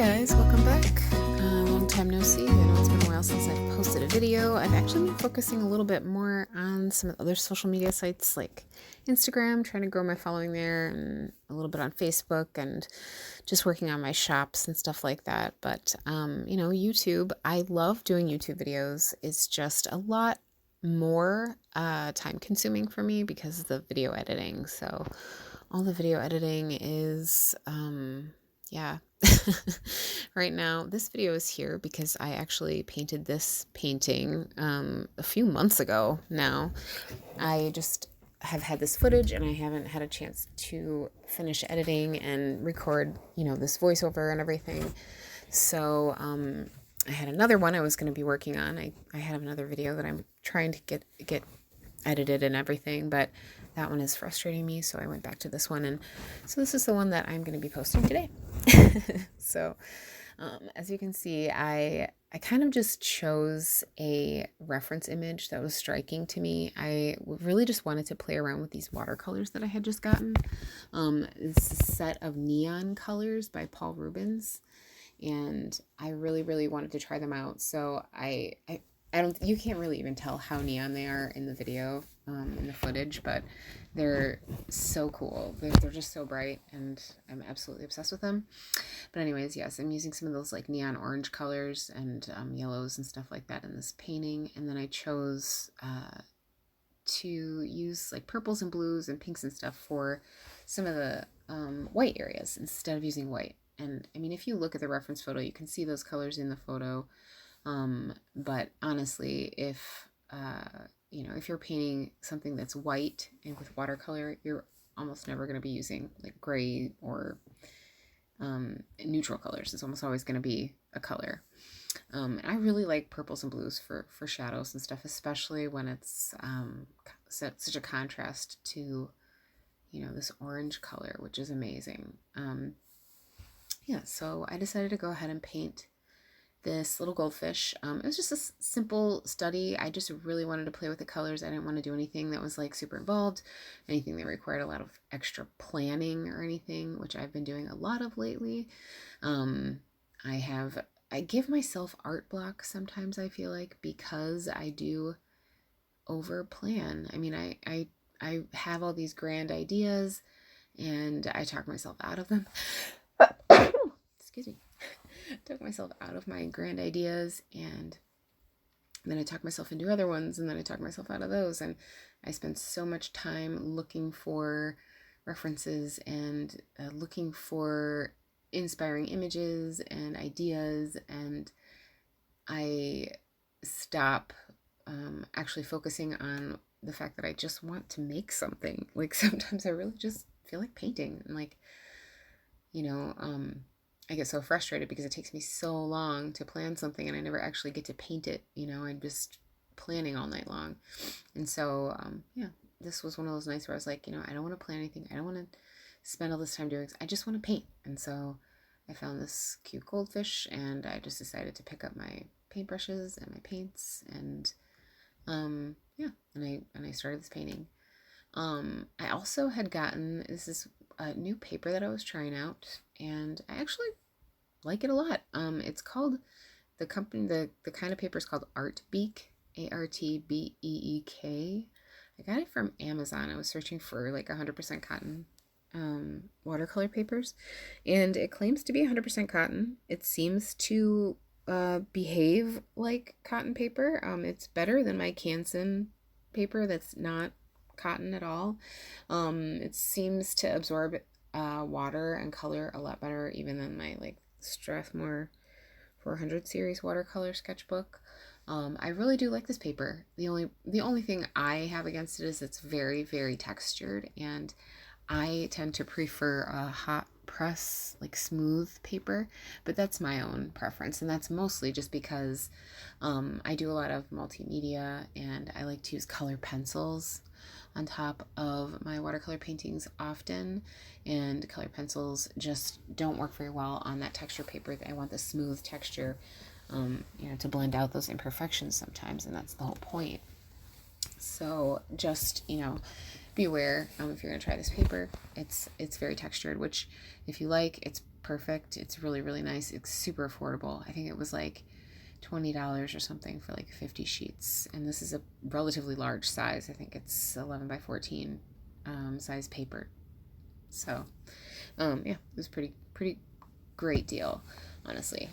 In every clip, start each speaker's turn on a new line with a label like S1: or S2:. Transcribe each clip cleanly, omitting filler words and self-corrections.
S1: guys, welcome back. Long time no see. I know it's been a while since I've posted a video. I've actually been focusing a little bit more on some of the other social media sites like Instagram, trying to grow my following there, and a little bit on Facebook, and just working on my shops and stuff like that. But, YouTube, I love doing YouTube videos. It's just a lot more time consuming for me because of the video editing. So all the video editing is, right now, this video is here because I actually painted this painting a few months ago now. I just have had this footage and I haven't had a chance to finish editing and record, this voiceover and everything. So I had another one I was going to be working on. I have another video that I'm trying to get edited and everything, but that one is frustrating me, so I went back to this one, and so this is the one that I'm going to be posting today. So as you can see, I kind of just chose a reference image that was striking to me. I really just wanted to play around with these watercolors that I had just gotten. It's a set of neon colors by Paul Rubens, and I really, really wanted to try them out. So you can't really even tell how neon they are in the video, in the footage, but they're so cool. They're just so bright, and I'm absolutely obsessed with them. But anyways, yes, I'm using some of those like neon orange colors and yellows and stuff like that in this painting. And then I chose to use like purples and blues and pinks and stuff for some of the white areas instead of using white. And I mean, if you look at the reference photo, you can see those colors in the photo. But honestly, if you're painting something that's white and with watercolor, you're almost never going to be using like gray or neutral colors. It's almost always going to be a color. And I really like purples and blues for shadows and stuff, especially when it's such a contrast to, this orange color, which is amazing. So I decided to go ahead and paint this little goldfish. It was just a simple study. I just really wanted to play with the colors. I didn't want to do anything that was like super involved, anything that required a lot of extra planning or anything, which I've been doing a lot of lately. I give myself art blocks sometimes, I feel like, because I do over plan. I mean, I have all these grand ideas and I talk myself out of them. Excuse me. Took myself out of my grand ideas, and then I talk myself into other ones, and then I talk myself out of those, and I spend so much time looking for references and looking for inspiring images and ideas, and I stop actually focusing on the fact that I just want to make something. Like sometimes I really just feel like painting, and like, I get so frustrated because it takes me so long to plan something and I never actually get to paint it. I'm just planning all night long. And so, this was one of those nights where I was like, I don't want to plan anything. I don't want to spend all this time doing this. I just want to paint. And so I found this cute goldfish, and I just decided to pick up my paintbrushes and my paints, and and I started this painting. I also had gotten, this is a new paper that I was trying out, and I actually like it a lot. It's called, the kind of paper is called Artbeek, Artbeek. I got it from Amazon. I was searching for like 100% cotton watercolor papers, and it claims to be 100% cotton. It seems to behave like cotton paper. It's better than my Canson paper that's not cotton at all. It seems to absorb water and color a lot better even than my like Strathmore 400 series watercolor sketchbook. I really do like this paper. The only thing I have against it is it's very, very textured, and I tend to prefer a hot press, like smooth paper, but that's my own preference, and that's mostly just because I do a lot of multimedia, and I like to use color pencils on top of my watercolor paintings often, and color pencils just don't work very well on that texture paper. I want the smooth texture, to blend out those imperfections sometimes, and that's the whole point. So just, beware if you're going to try this paper. It's very textured, which if you like, it's perfect. It's really, really nice. It's super affordable. I think it was like $20 or something for like 50 sheets. And this is a relatively large size. I think it's 11 by 14 size paper. So, yeah, it was pretty great deal, honestly.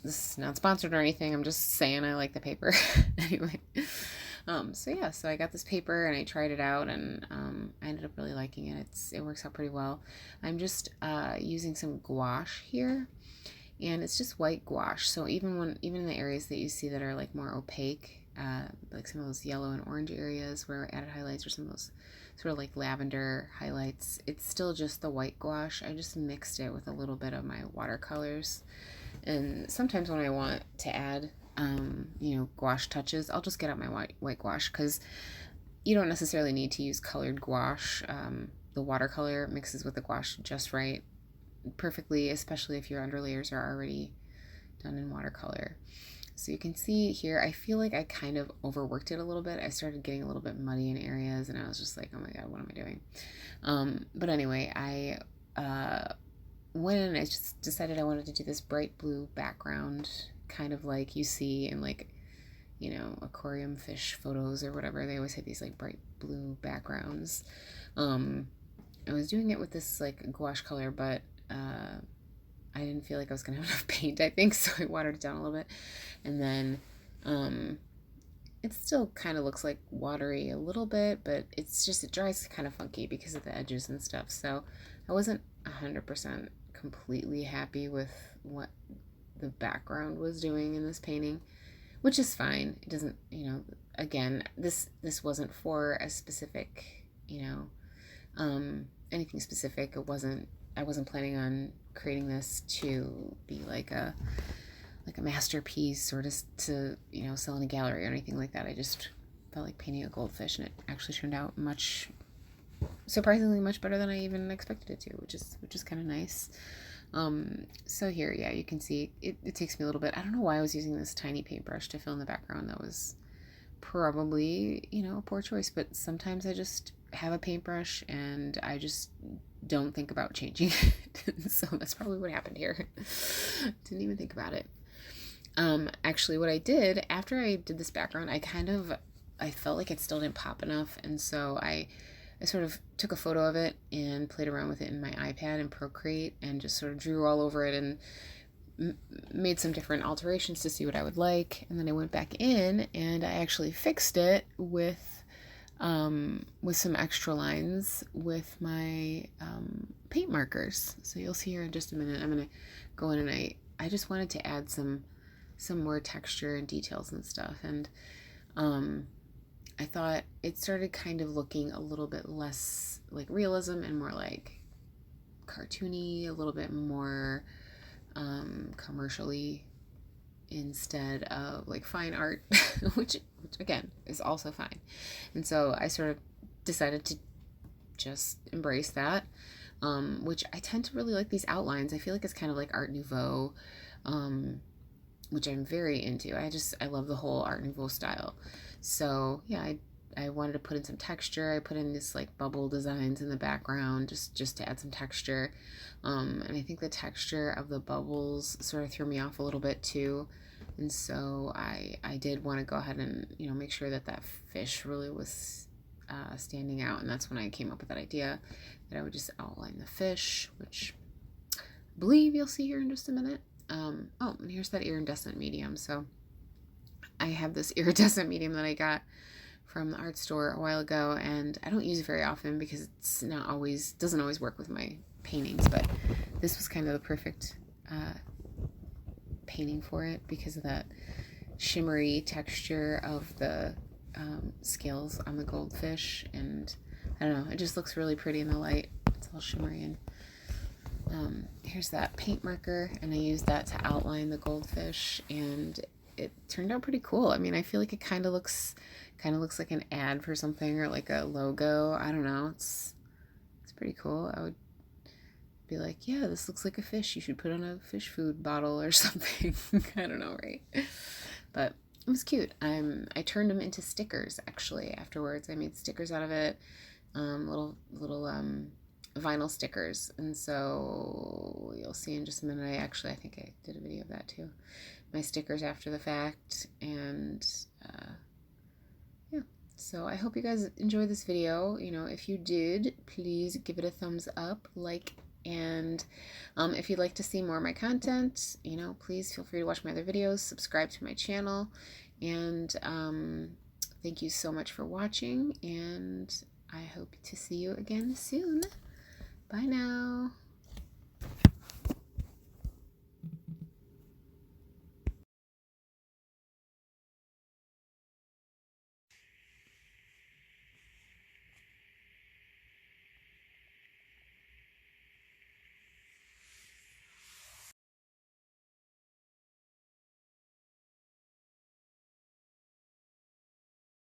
S1: This is not sponsored or anything. I'm just saying I like the paper. Anyway. So yeah, so I got this paper and I tried it out, and I ended up really liking it. It works out pretty well. I'm just using some gouache here, and it's just white gouache. So even in the areas that you see that are like more opaque, like some of those yellow and orange areas where I added highlights, or some of those sort of like lavender highlights, it's still just the white gouache. I just mixed it with a little bit of my watercolors. And sometimes when I want to add gouache touches, I'll just get out my white gouache, because you don't necessarily need to use colored gouache. The watercolor mixes with the gouache just right, perfectly, especially if your underlayers are already done in watercolor. So you can see here, I feel like I kind of overworked it a little bit. I started getting a little bit muddy in areas, and I was just like, oh my god, what am I doing? But anyway, I went in and I just decided I wanted to do this bright blue background, kind of like you see in like, aquarium fish photos or whatever. They always have these like bright blue backgrounds. I was doing it with this like gouache color, but I didn't feel like I was gonna have enough paint, I think, so I watered it down a little bit. And then it still kind of looks like watery a little bit, but it dries kind of funky because of the edges and stuff. So I wasn't 100% completely happy with what the background was doing in this painting, which is fine. It doesn't, again, this wasn't for a specific, anything specific. I wasn't planning on creating this to be like a masterpiece, or just to sell in a gallery or anything like that. I just felt like painting a goldfish, and it actually turned out surprisingly much better than I even expected it to, which is kind of nice. So here, yeah, you can see it takes me a little bit. I don't know why I was using this tiny paintbrush to fill in the background. That was probably, a poor choice, but sometimes I just have a paintbrush and I just don't think about changing it. So that's probably what happened here. Didn't even think about it. Actually, what I did after I did this background, I felt like it still didn't pop enough, and so I sort of took a photo of it and played around with it in my iPad and Procreate, and just sort of drew all over it and made some different alterations to see what I would like. And then I went back in and I actually fixed it with some extra lines with my paint markers. So you'll see here in just a minute, I'm going to go in and I just wanted to add some more texture and details and stuff. And I thought it started kind of looking a little bit less like realism and more like cartoony, a little bit more commercially, instead of like fine art, which again is also fine. And so I sort of decided to just embrace that, which I tend to really like these outlines. I feel like it's kind of like Art Nouveau, which I'm very into. I love the whole Art Nouveau style. So yeah, I wanted to put in some texture. I put in this like bubble designs in the background just to add some texture. And I think the texture of the bubbles sort of threw me off a little bit too. And so I did want to go ahead and, make sure that fish really was standing out. And that's when I came up with that idea that I would just outline the fish, which I believe you'll see here in just a minute. And here's that iridescent medium. So I have this iridescent medium that I got from the art store a while ago, and I don't use it very often because doesn't always work with my paintings, but this was kind of the perfect painting for it because of that shimmery texture of the scales on the goldfish. And I don't know, it just looks really pretty in the light. It's all shimmery. And here's that paint marker, and I used that to outline the goldfish, and it turned out pretty cool. I mean, I feel like it kind of looks like an ad for something, or like a logo. I don't know. It's pretty cool. I would be like, yeah, this looks like a fish. You should put on a fish food bottle or something. I don't know, right? But it was cute. I turned them into stickers actually afterwards. I made stickers out of it. Little vinyl stickers. And so you'll see in just a minute, I think I did a video of that too. My stickers after the fact. And yeah, so I hope you guys enjoyed this video. You know, if you did, please give it a thumbs up, like, and if you'd like to see more of my content, you know, please feel free to watch my other videos, subscribe to my channel, and thank you so much for watching, and I hope to see you again soon. Bye now.